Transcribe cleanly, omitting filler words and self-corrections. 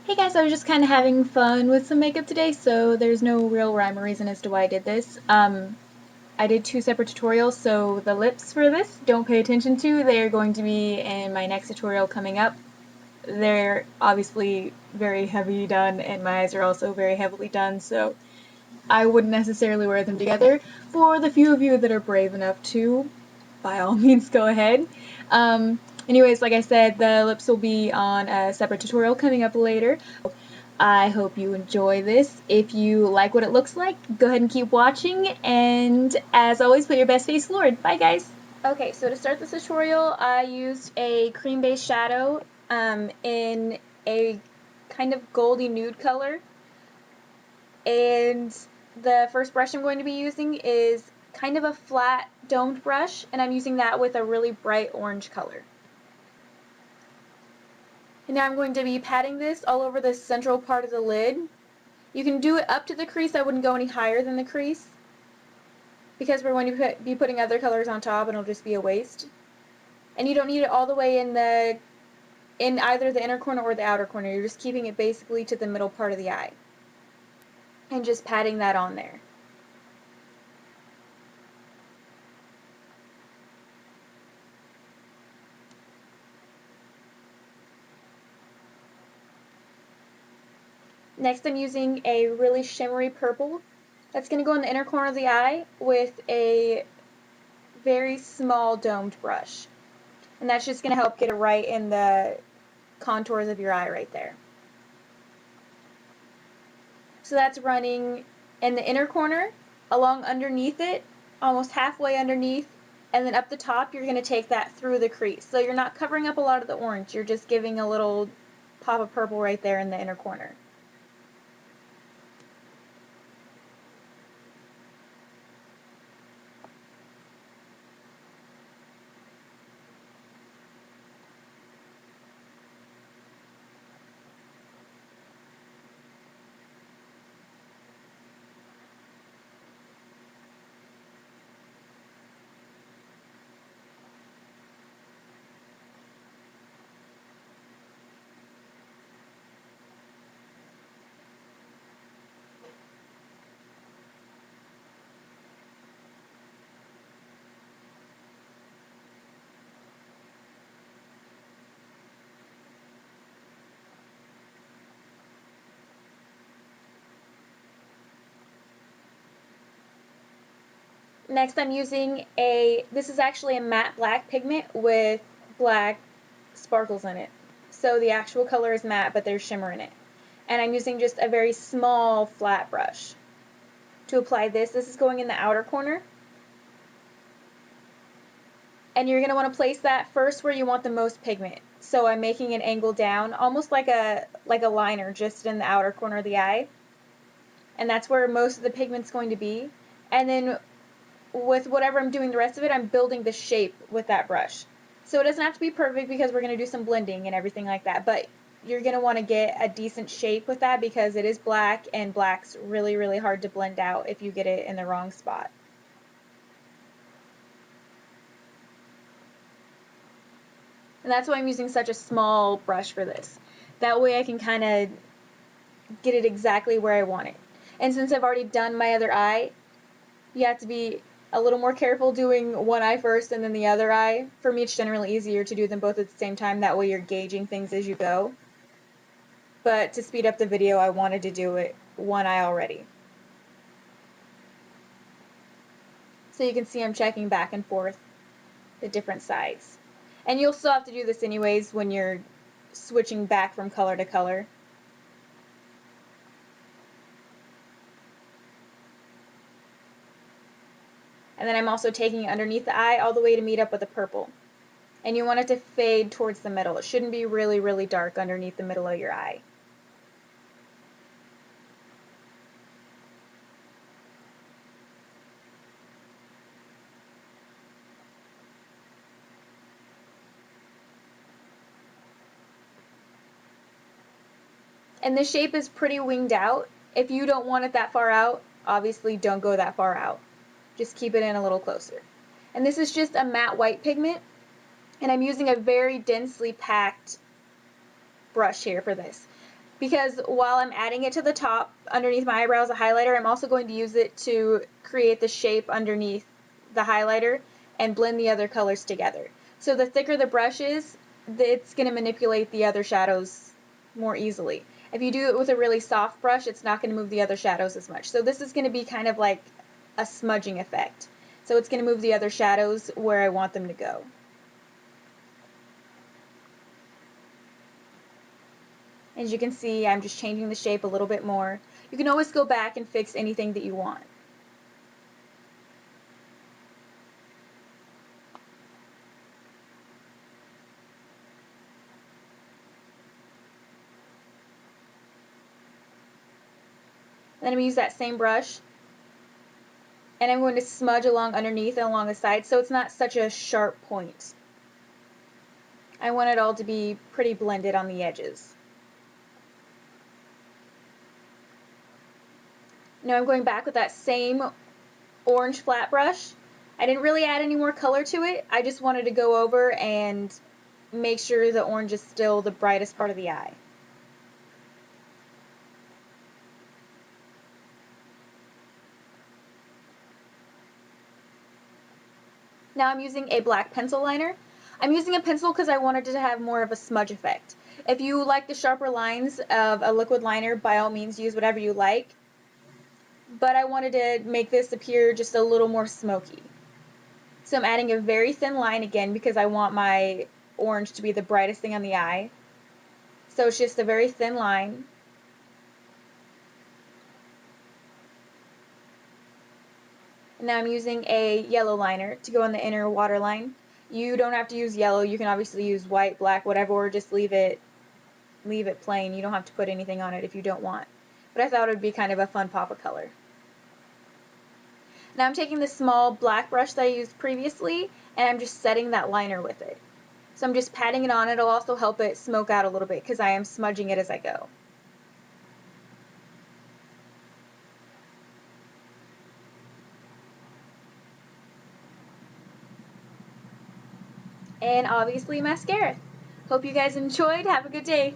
Hey guys, I was just kind of having fun with some makeup today, so there's no real rhyme or reason as to why I did this. I did two separate tutorials, so the lips for this, don't pay attention to. They're going to be in my next tutorial coming up. They're obviously very heavy done, and my eyes are also very heavily done, so I wouldn't necessarily wear them together. For the few of you that are brave enough to, by all means, go ahead. Anyways, like I said, the lips will be on a separate tutorial coming up later. I hope you enjoy this. If you like what it looks like, go ahead and keep watching, and as always, put your best face forward. Bye, guys! Okay, so to start this tutorial, I used a cream-based shadow in a kind of goldy nude color, and the first brush I'm going to be using is kind of a flat domed brush, and I'm using that with a really bright orange color. And now I'm going to be patting this all over the central part of the lid. You can do it up to the crease. I wouldn't go any higher than the crease because we're going to be putting other colors on top and it'll just be a waste. And you don't need it all the way in either the inner corner or the outer corner. You're just keeping it basically to the middle part of the eye and just patting that on there. Next, I'm using a really shimmery purple. That's going to go in the inner corner of the eye with a very small domed brush. And that's just going to help get it right in the contours of your eye right there. So that's running in the inner corner, along underneath it, almost halfway underneath, and then up the top you're going to take that through the crease. So you're not covering up a lot of the orange, you're just giving a little pop of purple right there in the inner corner. Next I'm using this is actually a matte black pigment with black sparkles in it. So the actual color is matte, but there's shimmer in it. And I'm using just a very small flat brush to apply this. This is going in the outer corner. And you're going to want to place that first where you want the most pigment. So I'm making an angle down, almost like a liner, just in the outer corner of the eye. And that's where most of the pigment's going to be. And then with whatever I'm doing the rest of it, I'm building the shape with that brush. So it doesn't have to be perfect because we're going to do some blending and everything like that, but you're going to want to get a decent shape with that because it is black, and black's really, really hard to blend out if you get it in the wrong spot. And that's why I'm using such a small brush for this. That way I can kind of get it exactly where I want it. And since I've already done my other eye, you have to be a little more careful doing one eye first and then the other eye. For me, it's generally easier to do them both at the same time. That way you're gauging things as you go. But to speed up the video, I wanted to do it one eye already. So you can see I'm checking back and forth the different sides. And you'll still have to do this anyways when you're switching back from color to color. And then I'm also taking it underneath the eye all the way to meet up with the purple. And you want it to fade towards the middle. It shouldn't be really, really dark underneath the middle of your eye. And the shape is pretty winged out. If you don't want it that far out, obviously don't go that far out. Just keep it in a little closer. And this is just a matte white pigment, and I'm using a very densely packed brush here for this because while I'm adding it to the top underneath my eyebrows, a highlighter, I'm also going to use it to create the shape underneath the highlighter and blend the other colors together. So the thicker the brush is, it's going to manipulate the other shadows more easily. If you do it with a really soft brush, it's not going to move the other shadows as much. So this is going to be kind of like a smudging effect. So it's going to move the other shadows where I want them to go. As you can see, I'm just changing the shape a little bit more. You can always go back and fix anything that you want. Then I'm going to use that same brush, and I'm going to smudge along underneath and along the side so it's not such a sharp point. I want it all to be pretty blended on the edges. Now I'm going back with that same orange flat brush. I didn't really add any more color to it. I just wanted to go over and make sure the orange is still the brightest part of the eye. Now I'm using a black pencil liner. I'm using a pencil because I wanted it to have more of a smudge effect. If you like the sharper lines of a liquid liner, by all means use whatever you like. But I wanted to make this appear just a little more smoky. So I'm adding a very thin line again because I want my orange to be the brightest thing on the eye. So it's just a very thin line. And now I'm using a yellow liner to go on the inner waterline. You don't have to use yellow. You can obviously use white, black, whatever, or just leave it plain. You don't have to put anything on it if you don't want. But I thought it would be kind of a fun pop of color. Now I'm taking the small black brush that I used previously, and I'm just setting that liner with it. So I'm just patting it on. It'll also help it smoke out a little bit because I am smudging it as I go. And obviously mascara. Hope you guys enjoyed. Have a good day.